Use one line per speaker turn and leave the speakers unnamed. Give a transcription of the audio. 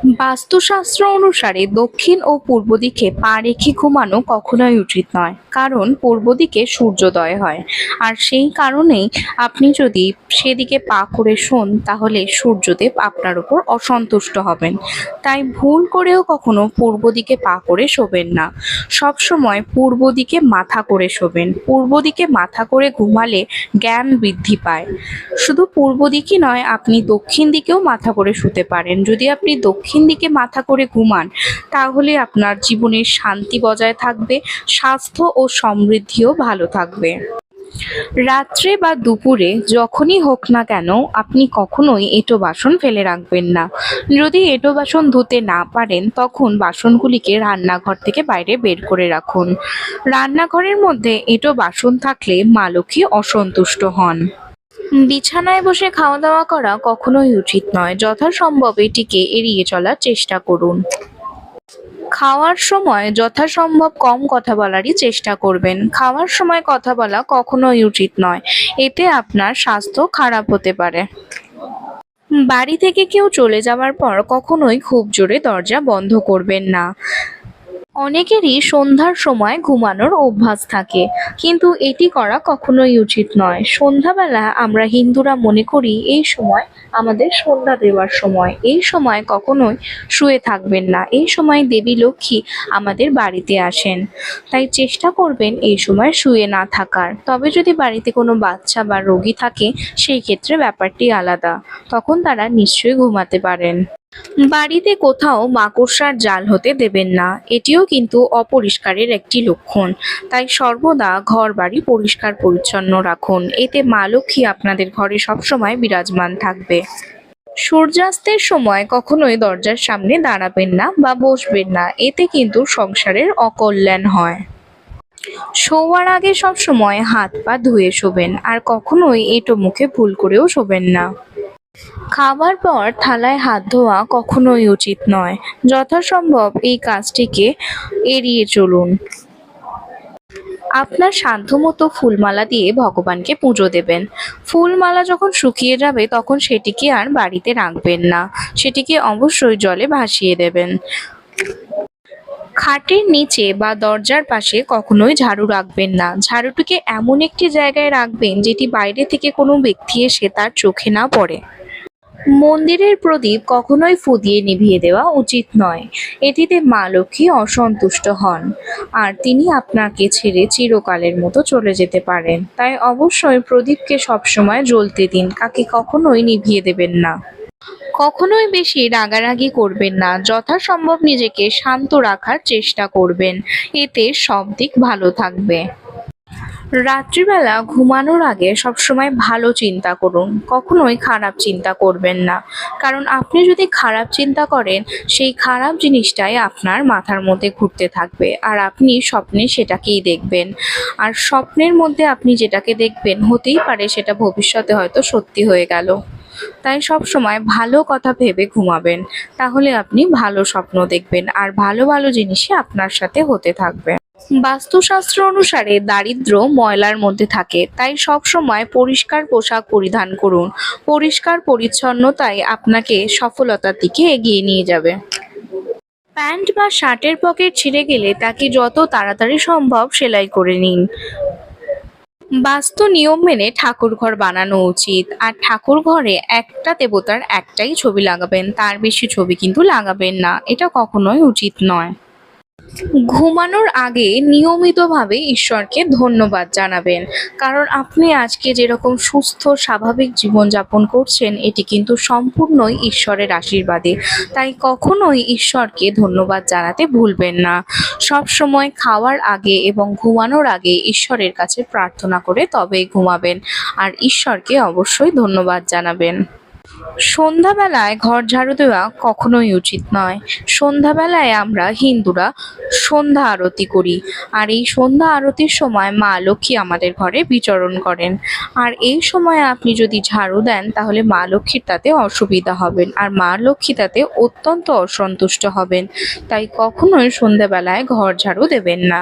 বাস্তুশাস্ত্র অনুসারে দক্ষিণ ও পূর্ব দিকে পা রেখে ঘুমানো কখনোই উচিত নয়, কারণ পূর্ব দিকে সূর্যোদয় হয়। আর সেই কারণেই আপনি যদি সেদিকে পা করে শোন তাহলে সূর্যদেব আপনার উপর অসন্তুষ্ট হবেন। তাই ভুল করেও কখনো পূর্ব দিকে পা করে শোবেন না, সব সময় পূর্ব দিকে মাথা করে শোবেন। পূর্ব দিকে মাথা করে ঘুমালে জ্ঞান বৃদ্ধি পায়। শুধু পূর্ব দিকই নয়, আপনি দক্ষিণ দিকেও মাথা করে শুতে পারেন। যদি আপনি দক্ষিণ দিকে মাথা করে ঘুমান তাহলে আপনার জীবনের শান্তি বজায় থাকবে, স্বাস্থ্য ও সমৃদ্ধিও ভালো থাকবে। রাত্রে বা দুপুরে যখনই হোক না কেন আপনি কখনোই এঁটো বাসন ফেলে রাখবেন না। যদি এঁটো বাসন ধুতে না পারেন তখন বাসনগুলিকে রান্নাঘর থেকে বাইরে বের করে রাখুন। রান্নাঘরের মধ্যে এঁটো বাসন থাকলে মা লক্ষ্মী অসন্তুষ্ট হন। বিছানায় বসে খাওয়া দাওয়া করা কখনোই উচিত নয়, যথাসম্ভব এটিকে এড়িয়ে চলার চেষ্টা করুন। খাওয়ার সময় যথাসম্ভব কম কথা বলারই চেষ্টা করবেন। খাওয়ার সময় কথা বলা কখনোই উচিত নয়, এতে আপনার স্বাস্থ্য খারাপ হতে পারে। বাড়ি থেকে কেউ চলে যাওয়ার পর কখনোই খুব জোরে দরজা বন্ধ করবেন না। অনেকেরই সন্ধ্যার সময় ঘুমানোর অভ্যাস থাকে, কিন্তু এটি করা কখনোই উচিত নয়। সন্ধ্যাবেলা আমরা হিন্দুরা মনে করি এই সময় আমাদের সন্ধ্যা দেওয়ার সময়। এই সময় কখনোই শুয়ে থাকবেন না, এই সময় দেবী লক্ষ্মী আমাদের বাড়িতে আসেন। তাই চেষ্টা করবেন এই সময় শুয়ে না থাকার। তবে যদি বাড়িতে কোনো বাচ্চা বা রোগী থাকে সেই ক্ষেত্রে ব্যাপারটি আলাদা, তখন তারা নিশ্চয়ই ঘুমাতে পারেন। বাড়িতে কোথাও মাকড়সার জাল হতে দেবেন না, এটিও কিন্তু অপরিষ্কারের একটি লক্ষণ। তাই সর্বদা ঘর বাড়ি পরিষ্কার পরিচ্ছন্ন রাখুন, এতে মা লক্ষ্মী আপনাদের ঘরে সবসময় বিরাজমান থাকবে। সূর্যাস্তের সময় কখনোই দরজার সামনে দাঁড়াবেন না বা বসবেন না, এতে কিন্তু সংসারের অকল্যাণ হয়। শোয়ার আগে সবসময় হাত পা ধুয়ে শোবেন, আর কখনোই এঁটো মুখে ভুল করেও শোবেন না। খাবার পর থালায় হাত ধোয়া কখনোই উচিত নয়, যথাসম্ভব এই কাজটিকে এড়িয়ে চলুন। আপনার সাধ্যমতো ফুলমালা দিয়ে ভগবানকে পুজো দেবেন। ফুলমালা যখন শুকিয়ে যাবে তখন সেটিকে আর বাড়িতে রাখবেন না, সেটিকে অবশ্যই জলে ভাসিয়ে দেবেন। খাটের নিচে বা দরজার পাশে কখনোই ঝাড়ু রাখবেন না। ঝাড়ুটিকে এমন একটি জায়গায় রাখবেন যেটি বাইরে থেকে কোনো ব্যক্তি এসে তার চোখে না পড়ে। মন্দিরের প্রদীপ কখনোই ফু দিয়ে নিভিয়ে দেওয়া উচিত নয়, এটিতে মা লক্ষ্মী অসন্তুষ্ট হন আর তিনি আপনাকে ছেড়ে চিরকালের মতো চলে যেতে পারেন। তাই অবশ্যই প্রদীপকে সবসময় জ্বলতে দিন, কাকে কখনোই নিভিয়ে দেবেন না। কখনোই বেশি রাগারাগি করবেন না, যথাসম্ভব নিজেকে শান্ত রাখার চেষ্টা করবেন, এতে সব দিক ভালো থাকবে। রাত্রিবেলা ঘুমানোর আগে সবসময় ভালো চিন্তা করুন, কখনোই খারাপ চিন্তা করবেন না। কারণ আপনি যদি খারাপ চিন্তা করেন সেই খারাপ জিনিসটাই আপনার মাথার মধ্যে ঘুরতে থাকবে, আর আপনি স্বপ্নে সেটাকেই দেখবেন। আর স্বপ্নের মধ্যে আপনি যেটাকে দেখবেন হতেই পারে সেটা ভবিষ্যতে হয়তো সত্যি হয়ে গেল। তাই সব সময় ভালো কথা ভেবে ঘুমাবেন, তাহলে আপনি ভালো স্বপ্ন দেখবেন আর ভালো ভালো জিনিসই আপনার সাথে হতে থাকবে। বাস্তুশাস্ত্র অনুসারে দারিদ্র্য ময়লার মধ্যে থাকে, তাই সব সময় পরিষ্কার পোশাক পরিধান করুন। পরিষ্কার পরিচ্ছন্নতাই আপনাকে সফলতার দিকে এগিয়ে নিয়ে যাবে। প্যান্ট বা শার্টের পকেট ছিঁড়ে গেলে তাকে যত তাড়াতাড়ি সম্ভব সেলাই করে নিন। বাস্তু নিয়ম মেনে ঠাকুর ঘর বানানো উচিত, আর ঠাকুর ঘরে একটা দেবতার একটাই ছবি লাগাবেন, তার বেশি ছবি কিন্তু লাগাবেন না, এটা কখনোই উচিত নয়। ঘুমানোর আগে নিয়মিতভাবে ঈশ্বরকে ধন্যবাদ জানাবেন, কারণ আপনি আজকে যেরকম সুস্থ স্বাভাবিক জীবনযাপন করছেন এটি কিন্তু সম্পূর্ণই ঈশ্বরের আশীর্বাদে। তাই কখনোই ঈশ্বরকে ধন্যবাদ জানাতে ভুলবেন না। সব সময় খাওয়ার আগে এবং ঘুমানোর আগে ঈশ্বরের কাছে প্রার্থনা করে তবেই ঘুমাবেন, আর ঈশ্বরকে অবশ্যই ধন্যবাদ জানাবেন। সন্ধ্যাবেলায় ঘর ঝাড়ু দেওয়া কখনোই উচিত নয়। সন্ধ্যাবেলায় আমরা হিন্দুরা সন্ধ্যা আরতি করি, আর এই সন্ধ্যা আরতির সময় মা লক্ষ্মী আমাদের ঘরে বিচরণ করেন। আর এই সময় আপনি যদি ঝাড়ু দেন তাহলে মা লক্ষ্মীর তাতে অসুবিধা হবেন, আর মা লক্ষ্মী তাতে অত্যন্ত অসন্তুষ্ট হবেন। তাই কখনোই সন্ধ্যাবেলায় ঘর ঝাড়ু দেবেন না।